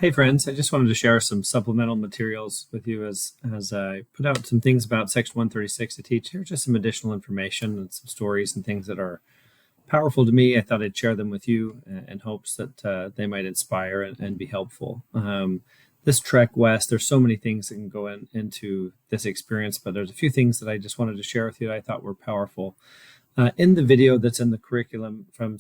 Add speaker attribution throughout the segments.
Speaker 1: Hey friends, I just wanted to share some supplemental materials with you as I put out some things about Section 136 to teach. Here's just some additional information and some stories and things that are powerful to me. I thought I'd share them with you in hopes that they might inspire and be helpful. This trek west, there's so many things that can go into this experience, but there's a few things that I just wanted to share with you that I thought were powerful. In the video that's in the curriculum from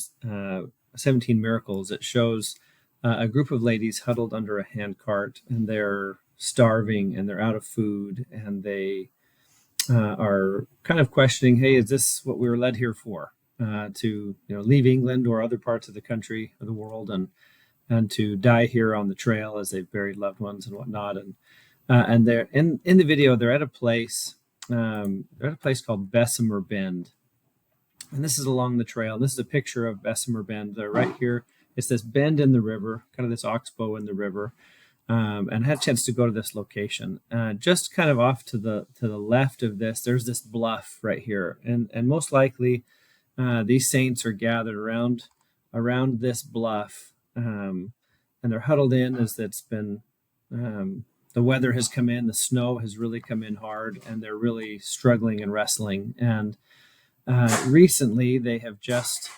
Speaker 1: 17 Miracles, it shows a group of ladies huddled under a hand cart, and they're starving and they're out of food, and they are kind of questioning, hey, is this what we were led here for? To leave England or other parts of the country or the world, and to die here on the trail as they've buried loved ones and whatnot. And they're in the video, they're at a place called Bessemer Bend, and this is along the trail. This is a picture of Bessemer Bend. They're right here. It's this bend in the river, kind of this oxbow in the river, and I had a chance to go to this location. Just kind of off to the left of this, there's this bluff right here, and most likely these saints are gathered around this bluff, and they're huddled in as it's been. The weather has come in, the snow has really come in hard, and they're really struggling and wrestling. And recently, they have just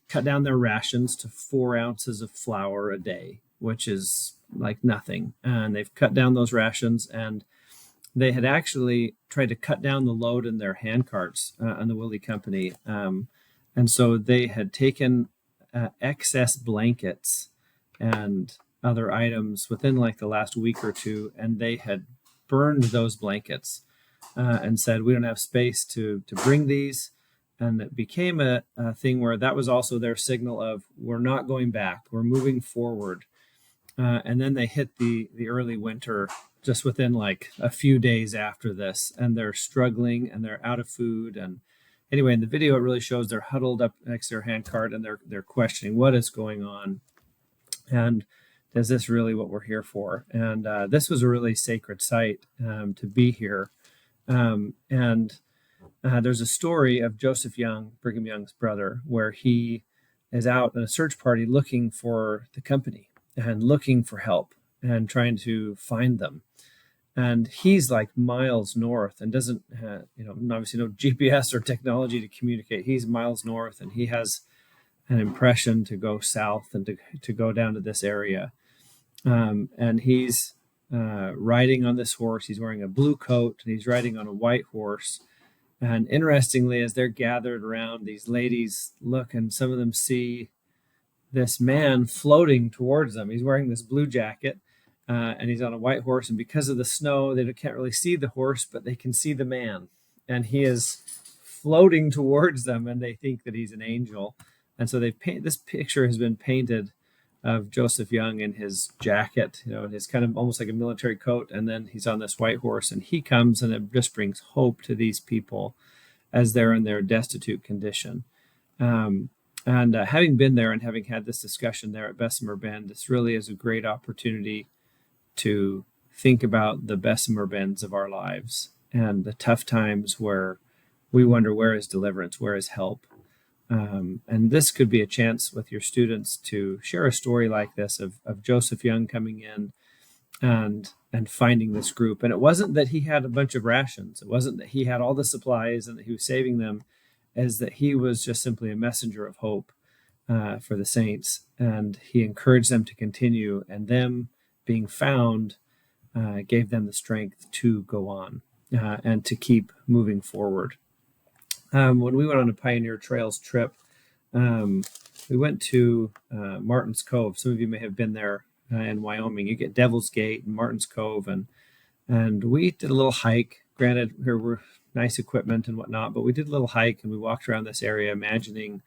Speaker 1: cut down their rations to 4 ounces of flour a day, which is like nothing. And they've cut down those rations, and they had actually tried to cut down the load in their hand carts on the Willie Company. And so they had taken excess blankets and other items within like the last week or two, and they had burned those blankets and said, we don't have space to bring these. And it became a thing where that was also their signal of, we're not going back, we're moving forward. And then they hit the early winter just within like a few days after this, and they're struggling and they're out of food. And anyway, in the video, it really shows they're huddled up next to their handcart, and they're questioning what is going on, and is this really what we're here for? And this was a really sacred site to be here. There's a story of Joseph Young, Brigham Young's brother, where he is out in a search party looking for the company and looking for help and trying to find them. And he's like miles north and doesn't, obviously no GPS or technology to communicate. He's miles north, and he has an impression to go south and to go down to this area. And he's riding on this horse. He's wearing a blue coat, and he's riding on a white horse. And interestingly, as they're gathered around, these ladies look, and some of them see this man floating towards them. He's wearing this blue jacket, and he's on a white horse. And because of the snow, they can't really see the horse, but they can see the man. And he is floating towards them, and they think that he's an angel. And so this picture has been painted of Joseph Young in his jacket, his kind of almost like a military coat, and then he's on this white horse, and he comes, and it just brings hope to these people as they're in their destitute condition. Having been there and having had this discussion there at Bessemer Bend, this really is a great opportunity to think about the Bessemer Bends of our lives and the tough times where we wonder, where is deliverance, where is help? And this could be a chance with your students to share a story like this of Joseph Young coming in and finding this group. And it wasn't that he had a bunch of rations. It wasn't that he had all the supplies and that he was saving them, as that he was just simply a messenger of hope for the saints. And he encouraged them to continue, and them being found gave them the strength to go on and to keep moving forward. When we went on a Pioneer Trails trip, we went to Martin's Cove. Some of you may have been there in Wyoming. You get Devil's Gate and Martin's Cove, and we did a little hike. Granted, there were nice equipment and whatnot, but we did a little hike, and we walked around this area, imagining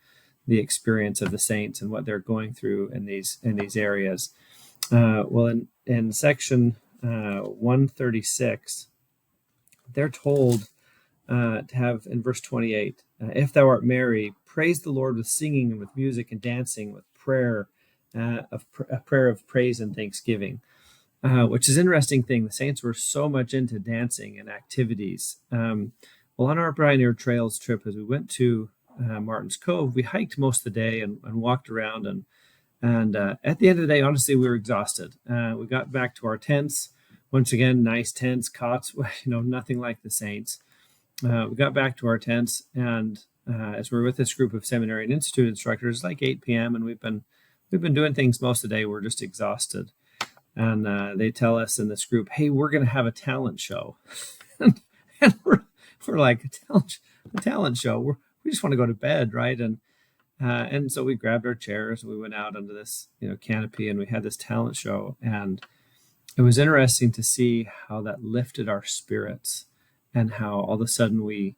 Speaker 1: the experience of the saints and what they're going through in these areas. In section 136, they're told to have, in verse 28, if thou art merry, praise the Lord with singing and with music and dancing, with prayer, a prayer of praise and thanksgiving, which is an interesting thing. The saints were so much into dancing and activities. On our Pioneer Trails trip, as we went to Martin's Cove, we hiked most of the day and walked around And at the end of the day, honestly, we were exhausted. We got back to our tents. Once again, nice tents, cots, nothing like the Saints. We got back to our tents, and as we're with this group of seminary and institute instructors, like 8 p.m., and we've been doing things most of the day. We're just exhausted, and they tell us in this group, "Hey, we're going to have a talent show," and we're like, a talent show. We just want to go to bed, right? And so we grabbed our chairs, we went out under this canopy, and we had this talent show, and it was interesting to see how that lifted our spirits, and how all of a sudden we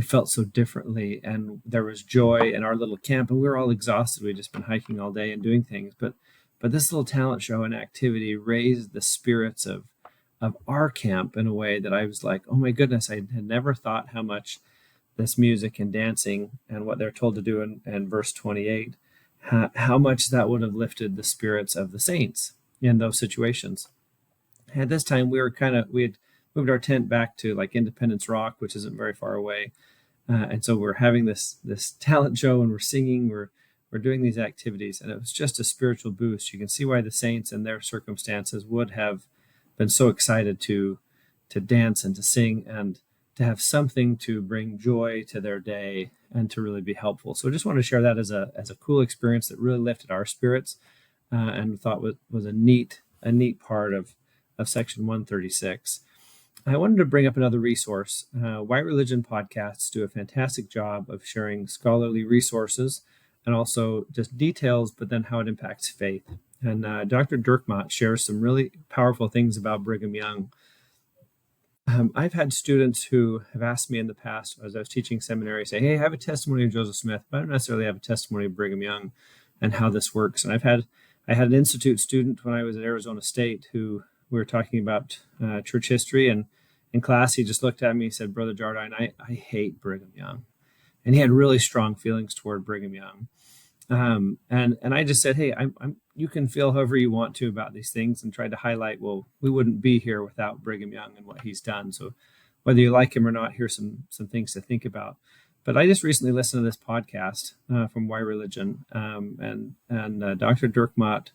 Speaker 1: felt so differently, and there was joy in our little camp, and we were all exhausted. We'd just been hiking all day and doing things, but this little talent show and activity raised the spirits of our camp in a way that I was like, oh my goodness, I had never thought how much this music and dancing and what they're told to do in verse 28, how much that would have lifted the spirits of the saints in those situations. At this time, we had moved our tent back to like Independence Rock, which isn't very far away. And so we're having this talent show, and we're singing, we're doing these activities, and it was just a spiritual boost. You can see why the saints in their circumstances would have been so excited to dance and to sing and to have something to bring joy to their day and to really be helpful. So I just want to share that as a cool experience that really lifted our spirits, and thought was a neat part of section 136. I wanted to bring up another resource. White Religion podcasts do a fantastic job of sharing scholarly resources and also just details, but then how it impacts faith. And Dr. Dirkmaat shares some really powerful things about Brigham Young. I've had students who have asked me in the past, as I was teaching seminary, say, hey, I have a testimony of Joseph Smith, but I don't necessarily have a testimony of Brigham Young and how this works. And I had an institute student when I was at Arizona State who we were talking about church history, and in class, he just looked at me and said, Brother Jardine, I hate Brigham Young. And he had really strong feelings toward Brigham Young. And I just said, hey, you can feel however you want to about these things, and tried to highlight, well, we wouldn't be here without Brigham Young and what he's done. So whether you like him or not, here's some things to think about. But I just recently listened to this podcast from Why Religion, and Dr. Dirkmaat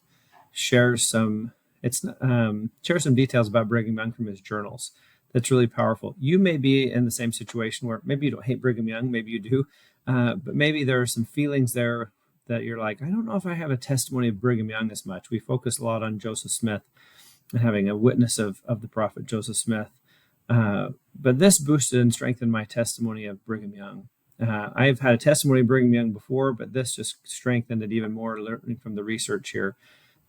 Speaker 1: shares some details about Brigham Young from his journals. That's really powerful. You may be in the same situation where maybe you don't hate Brigham Young, maybe you do, but maybe there are some feelings there that you're like, I don't know if I have a testimony of Brigham Young as much. We focus a lot on Joseph Smith and having a witness of the prophet Joseph Smith. But this boosted and strengthened my testimony of Brigham Young. I've had a testimony of Brigham Young before, but this just strengthened it even more, learning from the research here.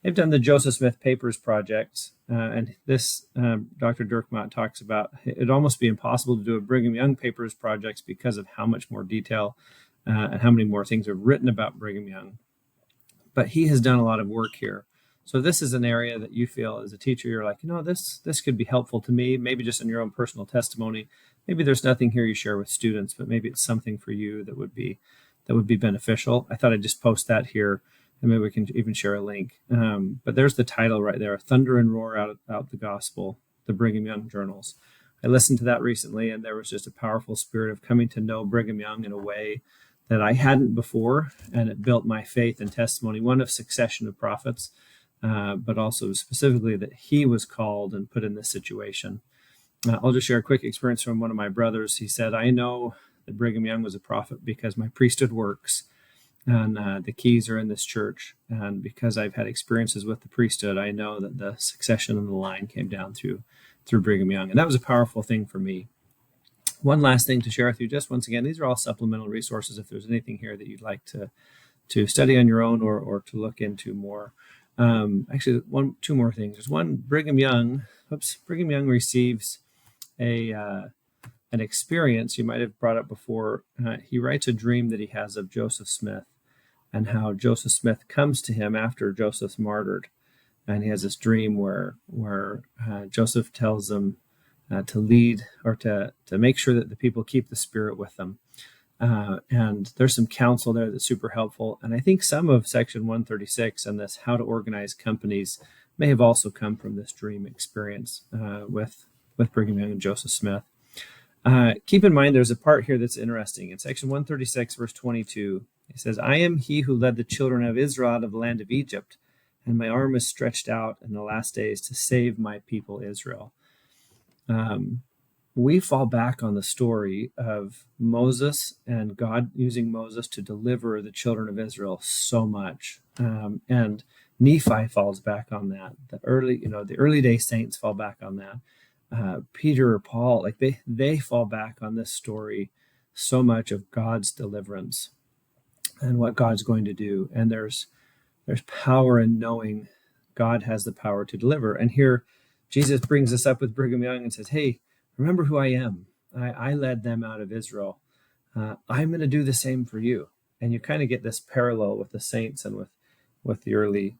Speaker 1: They've done the Joseph Smith Papers projects, and this Dr. Dirkmaat talks about it'd almost be impossible to do a Brigham Young Papers projects because of how much more detail and how many more things are written about Brigham Young. But he has done a lot of work here. So this is an area that you feel as a teacher, you're like, this could be helpful to me, maybe just in your own personal testimony. Maybe there's nothing here you share with students, but maybe it's something for you that would be beneficial. I thought I'd just post that here, and maybe we can even share a link. But there's the title right there, Thunder and Roar Out the Gospel, the Brigham Young Journals. I listened to that recently, and there was just a powerful spirit of coming to know Brigham Young in a way that I hadn't before, and it built my faith and testimony, one of succession of prophets, but also specifically that he was called and put in this situation. I'll just share a quick experience from one of my brothers. He said, I know that Brigham Young was a prophet because my priesthood works, and the keys are in this church. And because I've had experiences with the priesthood, I know that the succession and the line came down through Brigham Young. And that was a powerful thing for me. One last thing to share with you, just once again, these are all supplemental resources. If there's anything here that you'd like to study on your own or to look into more. Actually, two more things. There's one, Brigham Young receives an experience you might have brought up before. He writes a dream that he has of Joseph Smith, and how Joseph Smith comes to him after Joseph's martyred. And he has this dream where Joseph tells him to lead, or to make sure that the people keep the spirit with them. And there's some counsel there that's super helpful. And I think some of section 136 and this how to organize companies may have also come from this dream experience with Brigham Young and Joseph Smith. Keep in mind, there's a part here that's interesting. In section 136, verse 22, it says, I am he who led the children of Israel out of the land of Egypt, and my arm is stretched out in the last days to save my people Israel. We fall back on the story of Moses and God using Moses to deliver the children of Israel so much. And Nephi falls back on that. The early day saints fall back on that. Peter or Paul, like they fall back on this story so much of God's deliverance and what God's going to do. And there's power in knowing God has the power to deliver. And here Jesus brings us up with Brigham Young and says, hey, remember who I am. I led them out of Israel. I'm going to do the same for you. And you kind of get this parallel with the saints and with the early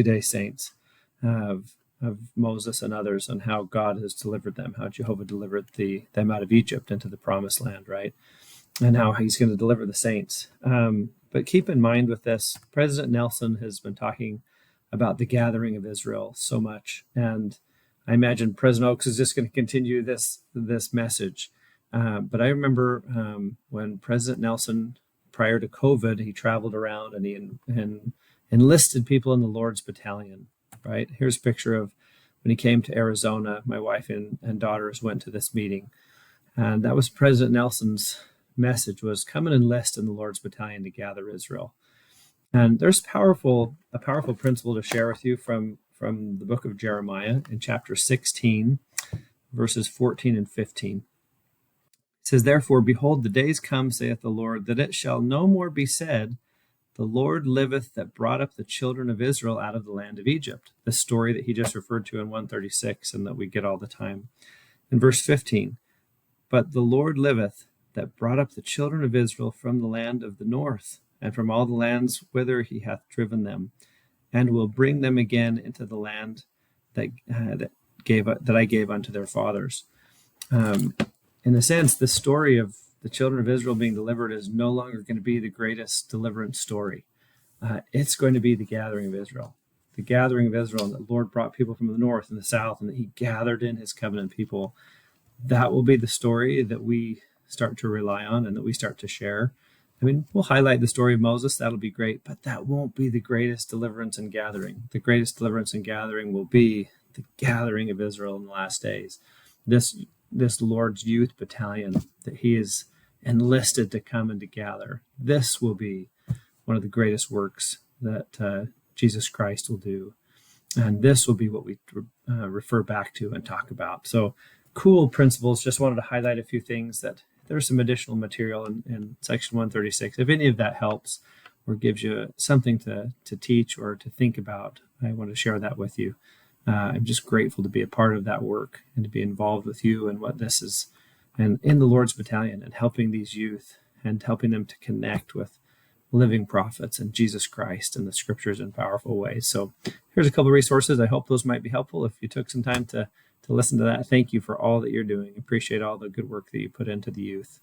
Speaker 1: day saints of Moses and others, and how God has delivered them, how Jehovah delivered them out of Egypt into the promised land, right? And how he's going to deliver the saints. But keep in mind with this, President Nelson has been talking about the gathering of Israel so much. And I imagine President Oaks is just going to continue this message. But I remember when President Nelson, prior to COVID, he traveled around and he enlisted people in the Lord's Battalion, right? Here's a picture of when he came to Arizona. My wife and daughters went to this meeting. And that was President Nelson's message, was come and enlist in the Lord's Battalion to gather Israel. And there's a powerful principle to share with you from the book of Jeremiah in chapter 16, verses 14 and 15. It says, therefore, behold, the days come, saith the Lord, that it shall no more be said, the Lord liveth that brought up the children of Israel out of the land of Egypt. The story that he just referred to in 136 and that we get all the time. In verse 15, but the Lord liveth that brought up the children of Israel from the land of the north, and from all the lands whither he hath driven them, and will bring them again into the land that I gave unto their fathers. In a sense, the story of the children of Israel being delivered is no longer going to be the greatest deliverance story. It's going to be the gathering of Israel. The gathering of Israel, and the Lord brought people from the north and the south, and that he gathered in his covenant people. That will be the story that we start to rely on and that we start to share. I mean, we'll highlight the story of Moses. That'll be great, but that won't be the greatest deliverance and gathering. The greatest deliverance and gathering will be the gathering of Israel in the last days. This Lord's youth battalion that he is enlisted to come and to gather. This will be one of the greatest works that Jesus Christ will do. And this will be what we refer back to and talk about. So cool principles. Just wanted to highlight a few things that there's some additional material in section 136. If any of that helps or gives you something to teach or to think about, I want to share that with you. I'm just grateful to be a part of that work and to be involved with you and what this is, and in the Lord's Battalion, and helping these youth and helping them to connect with living prophets and Jesus Christ and the scriptures in powerful ways. So here's a couple of resources. I hope those might be helpful. If you took some time to listen to that, thank you for all that you're doing. Appreciate all the good work that you put into the youth.